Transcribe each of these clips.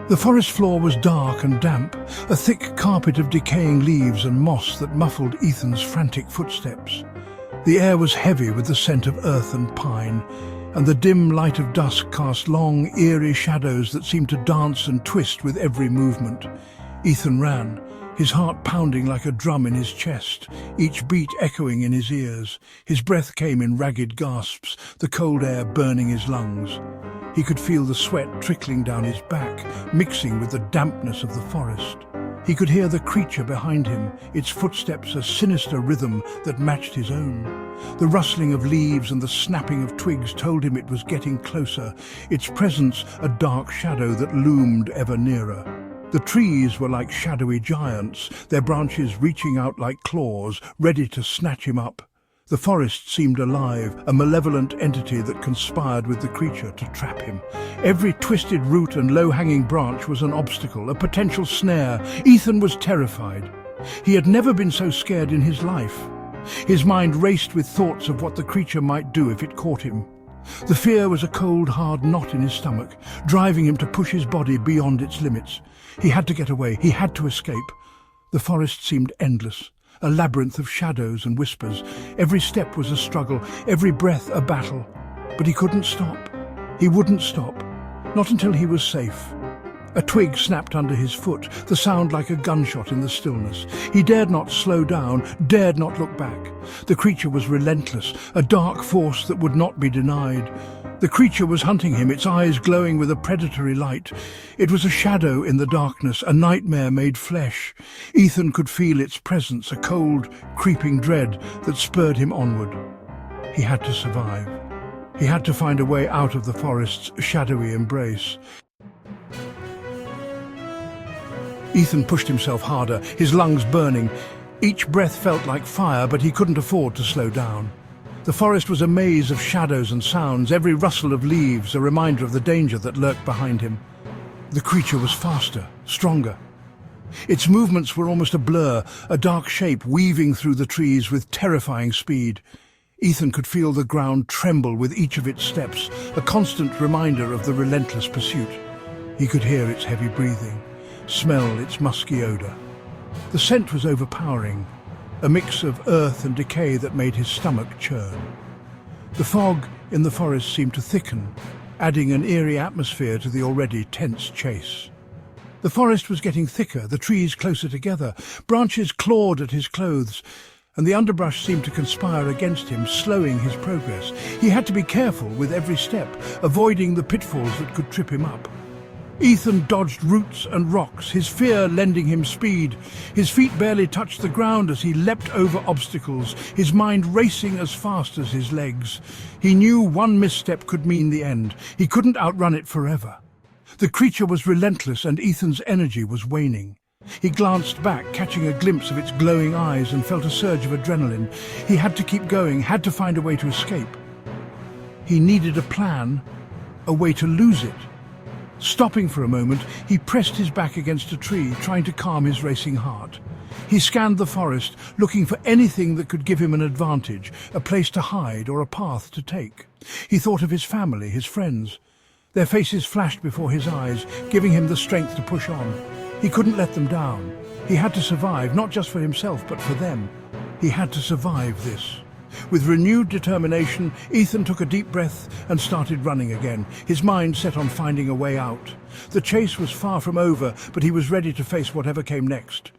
The forest floor was dark and damp, a thick carpet of decaying leaves and moss that muffled Ethan's frantic footsteps. The air was heavy with the scent of earth and pine, and the dim light of dusk cast long, eerie shadows that seemed to dance and twist with every movement. Ethan ran, his heart pounding like a drum in his chest, each beat echoing in his ears. His breath came in ragged gasps, the cold air burning his lungs. He could feel the sweat trickling down his back, mixing with the dampness of the forest. He could hear the creature behind him, its footsteps a sinister rhythm that matched his own. The rustling of leaves and the snapping of twigs told him it was getting closer, its presence a dark shadow that loomed ever nearer. The trees were like shadowy giants, their branches reaching out like claws, ready to snatch him up. The forest seemed alive, a malevolent entity that conspired with the creature to trap him. Every twisted root and low-hanging branch was an obstacle, a potential snare. Ethan was terrified. He had never been so scared in his life. His mind raced with thoughts of what the creature might do if it caught him. The fear was a cold, hard knot in his stomach, driving him to push his body beyond its limits. He had to get away. He had to escape. The forest seemed endless, a labyrinth of shadows and whispers. Every step was a struggle, every breath a battle. But he couldn't stop. He wouldn't stop. Not until he was safe. A twig snapped under his foot, the sound like a gunshot in the stillness. He dared not slow down, dared not look back. The creature was relentless, a dark force that would not be denied. The creature was hunting him, its eyes glowing with a predatory light. It was a shadow in the darkness, a nightmare made flesh. Ethan could feel its presence, a cold, creeping dread that spurred him onward. He had to survive. He had to find a way out of the forest's shadowy embrace. Ethan pushed himself harder, his lungs burning. Each breath felt like fire, but he couldn't afford to slow down. The forest was a maze of shadows and sounds, every rustle of leaves a reminder of the danger that lurked behind him. The creature was faster, stronger. Its movements were almost a blur, a dark shape weaving through the trees with terrifying speed. Ethan could feel the ground tremble with each of its steps, a constant reminder of the relentless pursuit. He could hear its heavy breathing, smell its musky odor. The scent was overpowering, a mix of earth and decay that made his stomach churn. The fog in the forest seemed to thicken, adding an eerie atmosphere to the already tense chase. The forest was getting thicker, the trees closer together. Branches clawed at his clothes, and the underbrush seemed to conspire against him, slowing his progress. He had to be careful with every step, avoiding the pitfalls that could trip him up. Ethan dodged roots and rocks, his fear lending him speed. His feet barely touched the ground as he leapt over obstacles, his mind racing as fast as his legs. He knew one misstep could mean the end. He couldn't outrun it forever. The creature was relentless and Ethan's energy was waning. He glanced back, catching a glimpse of its glowing eyes, and felt a surge of adrenaline. He had to keep going, had to find a way to escape. He needed a plan, a way to lose it. Stopping for a moment, he pressed his back against a tree, trying to calm his racing heart. He scanned the forest, looking for anything that could give him an advantage, a place to hide or a path to take. He thought of his family, his friends. Their faces flashed before his eyes, giving him the strength to push on. He couldn't let them down. He had to survive, not just for himself, but for them. He had to survive this. With renewed determination, Ethan took a deep breath and started running again, his mind set on finding a way out. The chase was far from over, but he was ready to face whatever came next.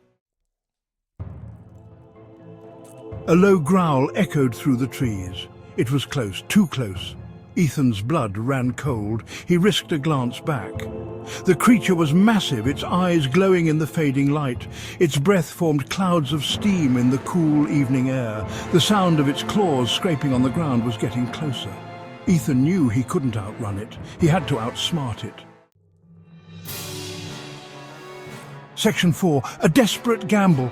A low growl echoed through the trees. It was close, too close. Ethan's blood ran cold. He risked a glance back. The creature was massive, its eyes glowing in the fading light. Its breath formed clouds of steam in the cool evening air. The sound of its claws scraping on the ground was getting closer. Ethan knew he couldn't outrun it. He had to outsmart it. Section 4. A desperate gamble.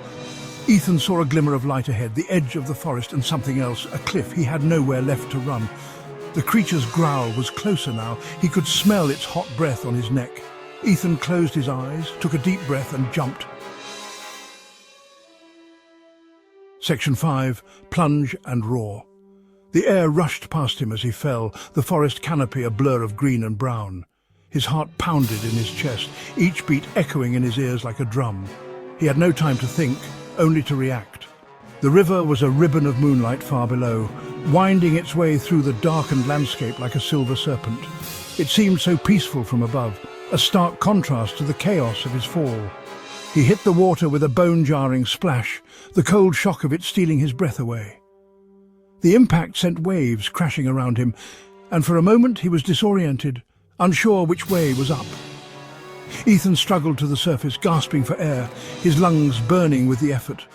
Ethan saw a glimmer of light ahead, the edge of the forest and something else, a cliff. He had nowhere left to run. The creature's growl was closer now. He could smell its hot breath on his neck. Ethan closed his eyes, took a deep breath and jumped. Section 5. Plunge and roar. The air rushed past him as he fell, the forest canopy a blur of green and brown. His heart pounded in his chest, each beat echoing in his ears like a drum. He had no time to think, only to react. The river was a ribbon of moonlight far below, winding its way through the darkened landscape like a silver serpent. It seemed so peaceful from above, a stark contrast to the chaos of his fall. He hit the water with a bone-jarring splash, the cold shock of it stealing his breath away. The impact sent waves crashing around him, and for a moment he was disoriented, unsure which way was up. Ethan struggled to the surface, gasping for air, his lungs burning with the effort.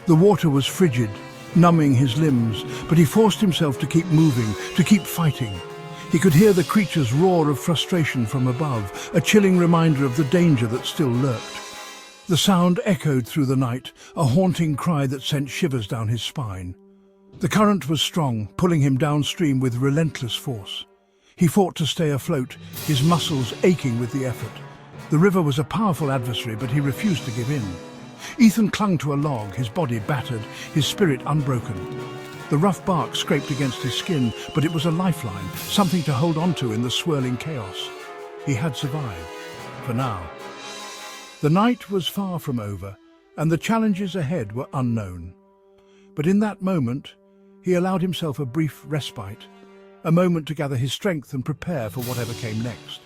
The water was frigid, numbing his limbs, but he forced himself to keep moving, to keep fighting. He could hear the creature's roar of frustration from above, a chilling reminder of the danger that still lurked. The sound echoed through the night, a haunting cry that sent shivers down his spine. The current was strong, pulling him downstream with relentless force. He fought to stay afloat, his muscles aching with the effort. The river was a powerful adversary, but he refused to give in. Ethan clung to a log, his body battered, his spirit unbroken. The rough bark scraped against his skin, but it was a lifeline, something to hold on to in the swirling chaos. He had survived, for now. The night was far from over, and the challenges ahead were unknown. But in that moment, he allowed himself a brief respite, a moment to gather his strength and prepare for whatever came next.